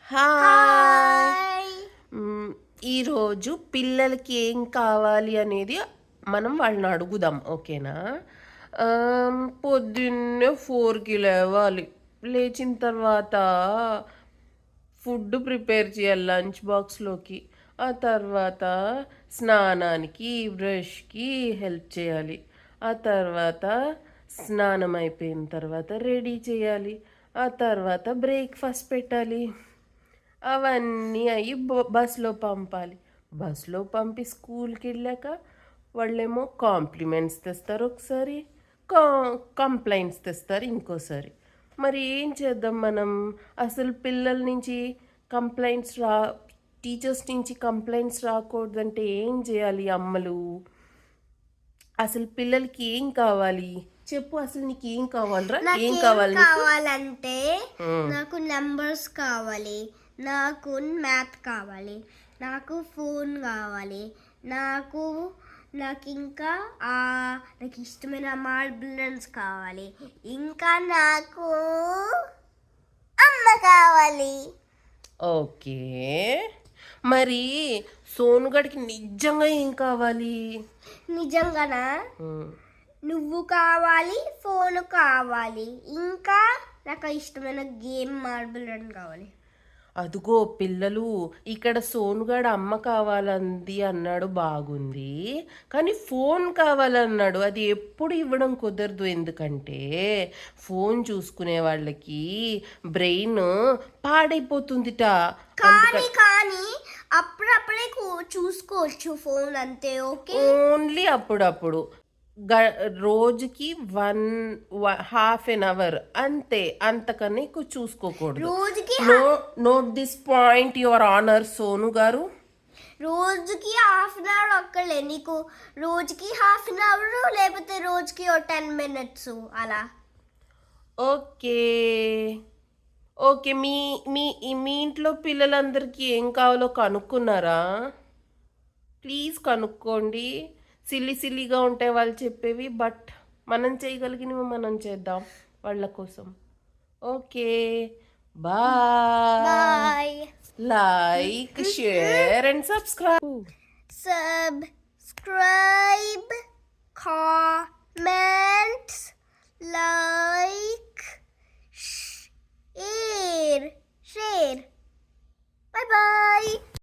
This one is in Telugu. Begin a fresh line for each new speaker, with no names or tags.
హాయ్.
హాయ్.
ఈరోజు పిల్లలకి ఏం కావాలి అనేది మనం వాళ్ళని అడుగుదాం, ఓకేనా? పొద్దున్నే 4కి లేవాలి. లేచిన తర్వాత ఫుడ్ ప్రిపేర్ చేయాలి లంచ్ బాక్స్లోకి. ఆ తర్వాత స్నానానికి బ్రష్కి హెల్ప్ చేయాలి. ఆ తర్వాత స్నానం అయిపోయిన తర్వాత రెడీ చేయాలి. ఆ తర్వాత బ్రేక్ఫాస్ట్ పెట్టాలి. అవన్నీ అయ్యి బస్లో పంపాలి. బస్లో పంపి స్కూల్కి వెళ్ళాక వాళ్ళేమో కాంప్లిమెంట్స్ తెస్తారు ఒకసారి, కా కంప్లైంట్స్ తెస్తారు ఇంకోసారి. మరి ఏం చేద్దాం మనం? అసలు పిల్లల నుంచి కంప్లైంట్స్ టీచర్స్ నుంచి కంప్లైంట్స్ రాకూడదంటే ఏం చేయాలి అమ్మలు? అసలు పిల్లలకి ఏం కావాలి చెప్పు. అసలు నీకు ఏం కావాలరా? ఏం కావాలి
కావాలంటే నాకు నెంబర్స్ కావాలి, నాకు మ్యాథ్ కావాలి, నాకు ఫోన్ కావాలి, నాకు నాకు ఇంకా నాకు ఇష్టమైన మార్బులెన్స్ కావాలి, ఇంకా నాకు అమ్మ కావాలి.
ఓకే, మరి సోనుగడికి నిజంగా ఏం కావాలి?
నిజంగానా? నువ్వు కావాలి, ఫోన్ కావాలి, ఇంకా నాకు ఇష్టమైన గేమ్ మార్బుల్ రన్ కావాలి.
అదుగో పిల్లలు, ఇక్కడ సోనుగాడు అమ్మ కావాలంది అన్నాడు, బాగుంది. కానీ ఫోన్ కావాలన్నాడు. అది ఎప్పుడు ఇవ్వడం కుదరదు, ఎందుకంటే ఫోన్ చూసుకునే వాళ్ళకి బ్రెయిన్ పాడైపోతుందిట.
కానీ అప్పుడప్పుడే చూసుకోవచ్చు ఫోన్, అంతే. ఓకే,
ఓన్లీ అప్పుడప్పుడు. రోజుకి 1.5 hour అంతే, అంతకన్నా ఎక్కువ చూసుకోకూడదు.
రోజుకి
note this point your honour Sonu గారు.
రోజుకి 1/2 hour ఒక్కలే నీకు. రోజుకి 1/2 hour, లేకపోతే రోజుకి 10 minutes అలా.
ఓకే ఓకే, మీ మీ మీ ఇంట్లో పిల్లలందరికీ ఏం కావాలో కనుక్కున్నారా? ప్లీజ్ కనుక్కోండి. సిల్లీగా ఉంటాయి వాళ్ళు చెప్పేవి, బట్ మనం చేయగలిగినవి మనం చేద్దాం వాళ్ళ కోసం. Okay, bye. Like, share and subscribe.